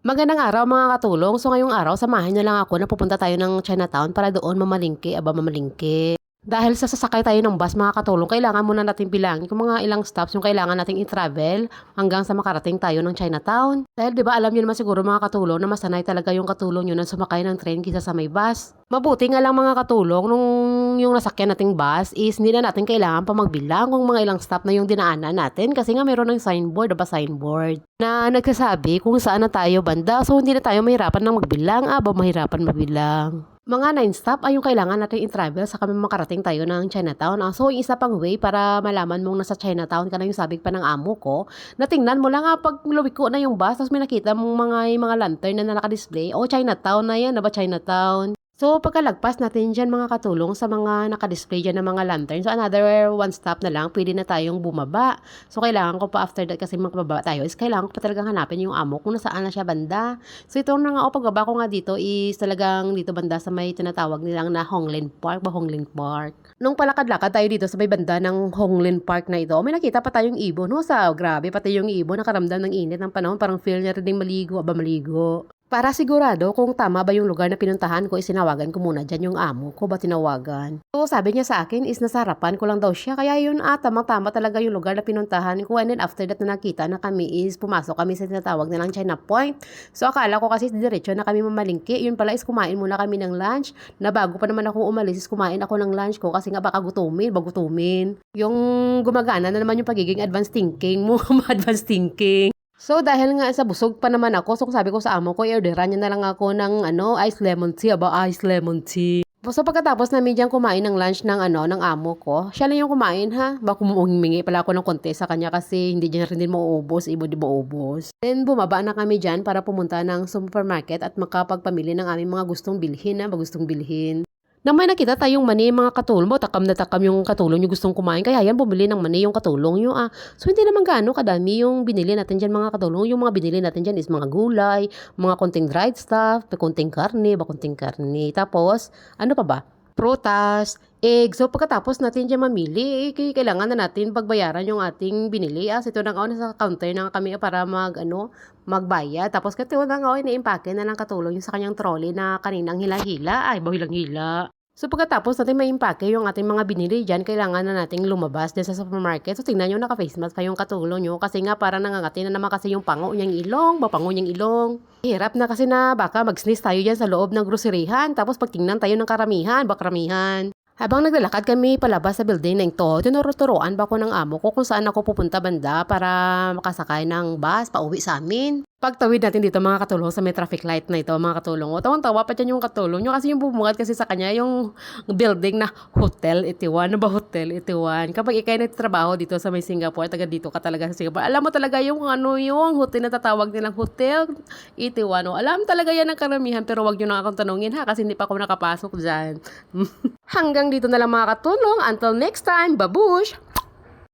Magandang araw mga katulong. So ngayong araw, samahan niyo lang ako na pupunta tayo ng Chinatown para doon mamalingke. Dahil sa sasakay tayo ng bus mga katulong, kailangan muna natin bilangin kung mga ilang stops yung kailangan nating i-travel hanggang sa makarating tayo ng Chinatown. Dahil 'di ba alam niyo naman siguro mga katulong na masanay talaga yung katulong niyo na sumakay ng train kaysa sa may bus. Mabuti nga lang mga katulong nung yung nasakyan nating bus is hindi na natin kailangan pa magbilang kung mga ilang stop na yung dinaanan natin kasi nga meron ng signboard na nagsasabi kung saan na tayo banda. So hindi na tayo mahirapan ng magbilang, mahirapan magbilang. Mga 9 stop ay yung kailangan natin i-travel sa kami makarating tayo ng Chinatown. So, yung isa pang way para malaman mong nasa Chinatown ka na yung sabik pa ng amo ko, na tingnan mo lang pag lumiko na yung bus, tapos may nakita mong mga lantern na nakadisplay, Chinatown na yan, Chinatown. So, pagkalagpas natin dyan mga katulong sa mga nakadisplay dyan ng mga lantern, so another one stop na lang, pwede na tayong bumaba. So, kailangan ko pa after that kasi makababa tayo is kailangan ko pa talagang hanapin yung amo kung nasaan na siya banda. So, ito na nga pagbaba ko nga dito is talagang dito banda sa may tinatawag nilang na Honglen Park, Nung palakad-lakad tayo dito sa may banda ng Honglen Park na ito, may nakita pa tayong ibon. Grabe, pati yung ibon nakaramdam ng init ng panahon, parang feel niya rin ding maligo. Para sigurado kung tama ba yung lugar na pinuntahan ko, isinawagan ko muna dyan yung amo ko ba tinawagan. So sabi niya sa akin is nasa harapan ko lang daw siya, kaya yun tamang-tama talaga yung lugar na pinuntahan ko. And then after that na nakita na kami is pumasok kami sa tinatawag nilang China Point. So akala ko kasi diretso na kami mamalingki, yun pala is kumain muna kami ng lunch, na bago pa naman ako umalis is kumain ako ng lunch ko kasi nga baka gutumin. Yung gumagana na naman yung pagiging advanced thinking mo, advanced thinking. So, dahil nga sa busog pa naman ako, so sabi ko sa amo ko, i-orderan niya na lang ako ng ice lemon tea. So, pagkatapos namin dyan kumain ng lunch ng amo ko, siya lang yung kumain Baka humingi pala ako ng konti sa kanya kasi hindi niya rin din mauubos, di maubos. Then, bumaba na kami dyan para pumunta ng supermarket at makapagpamili ng aming mga gustong bilhin. Nang may nakita tayong mani mga katulong mo, takam na takam yung katulong nyo gustong kumain. Kaya yan, bumili ng mani yung katulong nyo So hindi naman gaano kadami yung binili natin dyan mga katulong. Yung mga binili natin dyan is mga gulay, mga konting dried stuff, konting karne. Tapos, ano pa ba? Prutas, egg. So pagkatapos natin dyan mamili, kailangan na natin pagbayaran yung ating binili. So ito na nga sa counter na kami para magbayad. Tapos ito na nga ina-impake na lang katulong yung sa kanyang trolley na kaninang hila-hila. Hilang-hila. So pagkatapos natin maimpake yung ating mga binili dyan, kailangan na nating lumabas din sa supermarket. So tingnan nyo, naka-face mask pa yung katulong nyo kasi nga parang nangangati na naman kasi yung pango niyang ilong. Hirap na kasi na baka mag-sneeze tayo dyan sa loob ng groceryhan. Tapos pag tingnan tayo ng karamihan. Habang naglalakad kami palabas sa building na ito, tinuruturoan ba ko ng amo ko kung saan ako pupunta banda para makasakay ng bus pauwi sa amin. Pagtawid natin dito mga katulong sa may traffic light na ito mga katulong. Tawang-tawa pa dyan yung katulong nyo kasi yung bumugat kasi sa kanya yung building na Hotel Itiwan. Hotel Itiwan? Kapag ikay nagtatrabaho dito sa may Singapore, taga dito ka talaga sa Singapore, alam mo talaga yung yung hotel na tatawag nilang Hotel Itiwan. Alam talaga yan ang karamihan pero wag nyo na akong tanungin kasi hindi pa ako nakapasok dyan. Hanggang dito na lang mga katulong. Until next time, babush!